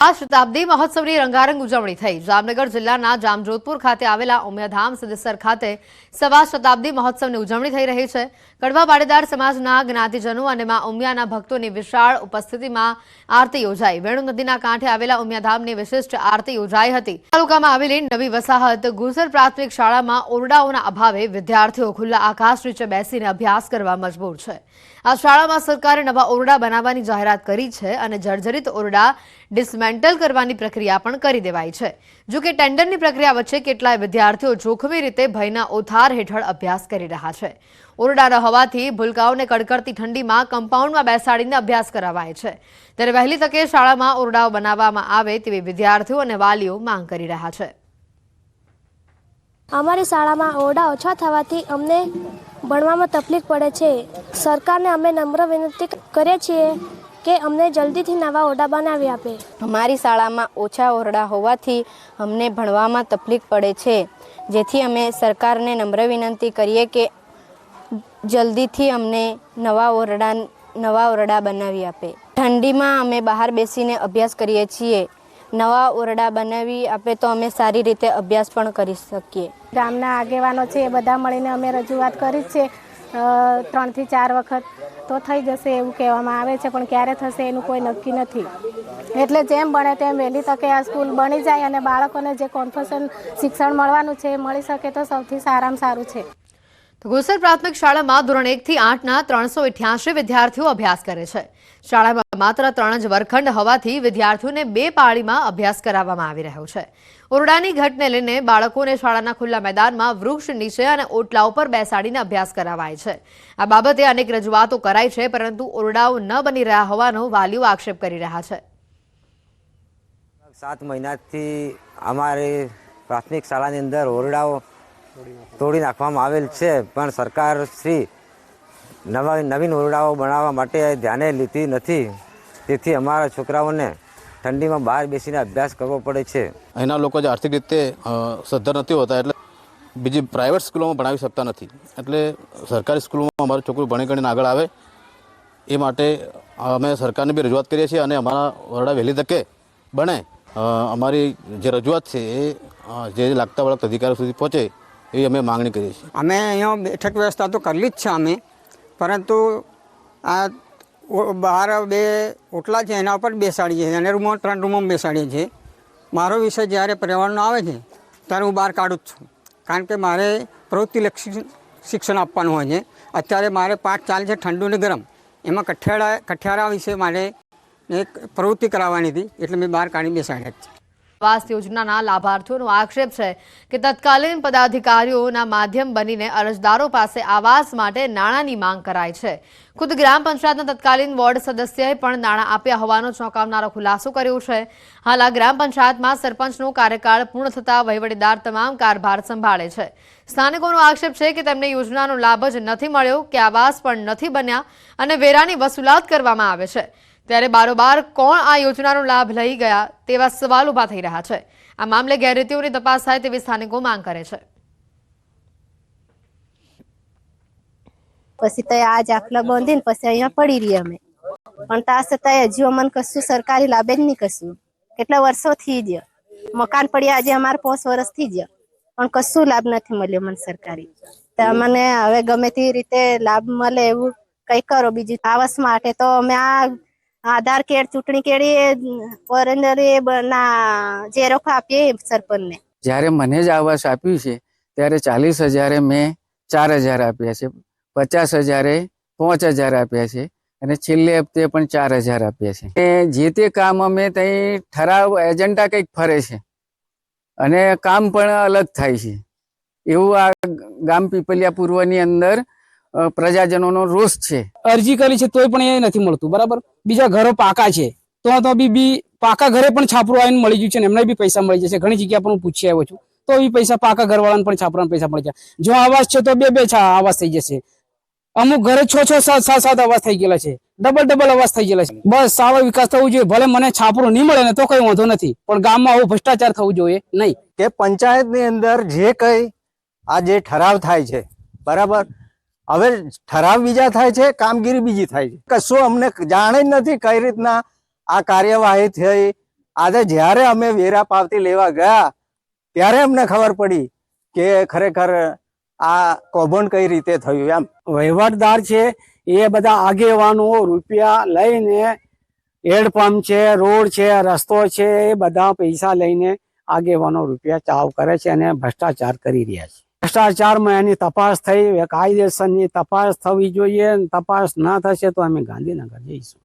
આ શતાબ્દી મહોત્સવની રંગારંગ ઉજવણી થઈ। જામનગર જિલ્લાના જામજોધપુર ખાતે આવેલા ઉમિયાધામ સિદ્ધેશ્વર ખાતે સવા શતાબ્દી મહોત્સવની ઉજવણી થઈ રહી છે। કડવા પાટીદાર સમાજના જ્ઞાતિજનો અને માં ઉમિયાના ભક્તોની વિશાળ ઉપસ્થિતિમાં આરતી યોજાઈ। વેણુ નદીના કાંઠે આવેલા ઉમિયાધામની વિશિષ્ટ આરતી યોજાઈ હતી। તાલુકામાં આવેલી નવી વસાહત ગુજર પ્રાથમિક શાળામાં ઓરડાઓના અભાવે વિદ્યાર્થીઓ ખુલ્લા આકાશ નીચે બેસીને અભ્યાસ કરવા મજબૂર છે। આ શાળામાં સરકારે નવા ઓરડા બનાવવાની જાહેરાત કરી છે અને જર્જરિત ઓરડા ડિસમેન્ટલ કરવાની પ્રક્રિયા પણ કરી દેવાઈ છે। જો કે ટેન્ડરની પ્રક્રિયા વચ્ચે કેટલાય વિદ્યાર્થીઓ જોખમી રીતે ભયના ઓથાર હેઠળ અભ્યાસ કરી રહ્યા છે। ઓરડા ન હોવાથી ભૂલકાઓને કડકડતી ઠંડીમાં કમ્પાઉન્ડમાં બેસાડીને અભ્યાસ કરાવાય છે। ત્યારે વહેલી તકે શાળામાં ઓરડાઓ બનાવવામાં આવે તેવી વિદ્યાર્થીઓ અને વાલીઓ માંગ કરી રહ્યા છે। અમારી શાળામાં ઓરડા ઓછા થવાથી અમને ભણવામાં તકલીફ પડે છે। સરકારને અમે નમ્ર વિનંતી કરીએ છીએ કે અમને જલ્દીથી નવા ઓરડા બનાવી આપે। અમારી શાળામાં ઓછા ઓરડા હોવાથી અમને ભણવામાં તકલીફ પડે છે, જેથી અમે સરકારને નમ્ર વિનંતી કરીએ કે જલ્દીથી અમને નવા ઓરડા બનાવી આપે। ઠંડીમાં અમે બહાર બેસીને અભ્યાસ કરીએ છીએ। નવા ઓરડા બનાવી આપે તો અમે સારી રીતે અભ્યાસ પણ કરી શકીએ। ગામના આગેવાનો છે એ બધા મળીને અમે રજૂઆત કરી છે 3 થી 4 વખત, તો થઈ જશે એવું કહેવામાં આવે છે, પણ ક્યારે થશે એનું કોઈ નક્કી નથી। એટલે જેમ બને તેમ વહેલી તકે આ સ્કૂલ બની જાય અને બાળકોને જે કોન્ફરન્સ શિક્ષણ મળવાનું છે એ મળી શકે તો સૌથી સારામાં સારું છે। ગુજર પ્રાથમિક શાળામાં ધોરણ 1 થી 8ના 388 વિદ્યાર્થીઓ અભ્યાસ કરે છે। શાળામાં માત્ર 3 જ વર્ગખંડ હોવાથી વિદ્યાર્થીઓને 2 પાળીમાં અભ્યાસ કરાવવામાં આવી રહ્યો છે। ઓરડાની ઘટને લઈને બાળકોને શાળાના ખુલ્લા મેદાનમાં વૃક્ષ નીચે અને ઓટલા ઉપર બેસાડીને અભ્યાસ કરાવાય છે। આ બાબતે અનેક રજૂઆતો કરાઈ છે, પરંતુ ઓરડાઓ ન બની રહ્યા હોવાનો વાલીઓ આક્ષેપ કરી રહ્યા છે। 7 મહિનાથી અમારી પ્રાથમિક શાળાની અંદર ઓરડાઓ તોડી નાખવામાં આવેલ છે, પણ સરકાર શ્રી નવીન ઓરડાઓ બનાવવા માટે ધ્યાને લીધી નથી। તેથી અમારા છોકરાઓને ઠંડીમાં બહાર બેસીને અભ્યાસ કરવો પડે છે। અહીંના લોકો જે આર્થિક રીતે સદ્ધર નથી હોતા એટલે બીજી પ્રાઇવેટ સ્કૂલોમાં ભણાવી શકતા નથી, એટલે સરકારી સ્કૂલોમાં અમારું છોકરું ભણી ગણીને આગળ આવે એ માટે અમે સરકારને બી રજૂઆત કરીએ છીએ અને અમારા ઓરડા વહેલી તકે બને અમારી જે રજૂઆત છે એ જે લાગતા વળગતા અધિકારીઓ સુધી પહોંચે એવી અમે માંગણી કરીએ છીએ। અમે અહીંયા બેઠક વ્યવસ્થા તો કરેલી જ છે અમે, પરંતુ આ બહાર 2 ઓટલા છે એના ઉપર બેસાડીએ છીએ અને 3 રૂમોમાં બેસાડીએ છીએ। મારો વિષય જ્યારે પર્યાવરણનો આવે છે ત્યારે હું બહાર કાઢું જ છું, કારણ કે મારે પ્રવૃત્તિલક્ષી શિક્ષણ આપવાનું હોય છે। અત્યારે મારે પાઠ ચાલે છે ઠંડુ અને ગરમ, એમાં કઠિયારા વિશે મારે એક પ્રવૃત્તિ કરાવવાની હતી, એટલે મેં બહાર કાઢી બેસાડ્યા છે। આવાસ યોજનાના લાભાર્થીઓનો આક્ષેપ છે કે તત્કાલીન પદાધિકારીઓના માધ્યમ બનીને અરજદારો પાસે આવાસ માટે નાણાંની માંગ કરાય છે। ખુદ ગ્રામ પંચાયતના તત્કાલીન વોર્ડ સદસ્યએ પણ નાણાં આપ્યા હોવાનો ચોંકાવનારો ખુલાસો કર્યો છે। હાલ આ ગ્રામ પંચાયતમાં સરપંચનો કાર્યકાળ પૂર્ણ થતા વહીવટીદાર તમામ કારભાર સંભાળે છે। સ્થાનિકોનો આક્ષેપ છે કે તેમને યોજનાનો લાભ જ નથી મળ્યો કે આવાસ પણ નથી બન્યા અને વેરાની વસૂલાત કરવામાં આવે છે। ત્યારે બારોબાર કોણ આ યોજનાનો લાભ લઈ ગયા તેવા સવાલ ઉભા થઈ રહ્યા છે। આ મામલે ગેરરીતિઓની તપાસ થાય તેવી સ્થાનિકો માંગ કરે છે। પછી તો આ જાખલા બાંધીને પછી અહીંયા પડી રહી અમે, પણ તા છતાંય હજુ અમને કશું સરકારી લાભે જ નહીં કશું। કેટલા વર્ષો થઈ ગયા, મકાન પડ્યા આજે અમારે 5 વર્ષ થઈ ગયા, પણ કશું લાભ નથી મળ્યો મને સરકારી। તો અમને હવે ગમે તે રીતે લાભ મળે એવું કંઈ કરો। બીજું આવાસ માટે તો અમે આ આધાર કાર્ડ, ચૂંટણી કાર્ડ, ઓરેન્જરી ના ઝેરોક્ષ આપીએ સરપંચને। જ્યારે મને જ આવાસ આપ્યું છે ત્યારે 40,000 મેં 4,000 આપ્યા છે, 50,000 5,000 આપ્યા છે અને છેલ્લે હપ્તે પણ 4,000 આપ્યા છે। જે તે કામ અમે ત્યાં ઠરાવ એજન્ડા કંઈક ફરે છે અને કામ પણ અલગ થાય છે, એવું આ ગામ પીપલિયા પૂર્વની અંદર પ્રજાજનોનો રોષ છે। અરજી કરી છે તોય પણ એ નથી મળતું, બરાબર। બીજા ઘરો પાકા છે તો બી પાકા ઘરે પણ છાપરું આવીને મળી ગયું છે ને એમને બી પૈસા મળી જશે। ઘણી જગ્યા પર હું પૂછી આવ્યો છું તો બી પૈસા પાકા ઘરવાળાને પણ છાપરાના પૈસા મળી જાય। જો આવાસ છે તો 2 આવાસ થઈ જશે। અમુક ઘરે 6 7 આવાસ થઈ ગયેલા છે, ડબલ આવાસ થઈ ગયેલા છે। બસ સારો વિકાસ થવો જોઈએ। ભલે મને છાપરું નહીં મળે ને તો કઈ વાંધો નથી, પણ ગામમાં આવો ભ્રષ્ટાચાર થવું જોઈએ નહીં। કે પંચાયતની અંદર જે કઈ આ જે ઠરાવ થાય છે, બરાબર, હવે ઠરાવ બીજા થાય છે, કામગીરી બીજી થાય છે। કશું અમને જાણ જ નથી કઈ રીતના આ કાર્યવાહી થઈ આજે જ્યારે અમે વેરા પાવતી લેવા ગયા ત્યારે અમને ખબર પડી કે ખરેખર આ કૌભાંડ કઈ રીતે થયું એમ. વહીવટદાર છે એ બધા આગેવાનો રૂપિયા લઈને હેડપંપ છે, રોડ છે, રસ્તો છે, એ બધા પૈસા લઈને આગેવાનો રૂપિયા ચાવ કરે છે અને ભ્રષ્ટાચાર કરી રહ્યા છે. ભ્રષ્ટાચારમાં એની તપાસ થઈ, કાયદેસરની તપાસ થવી જોઈએ. તપાસ ના થશે તો અમે ગાંધીનગર જઈશું.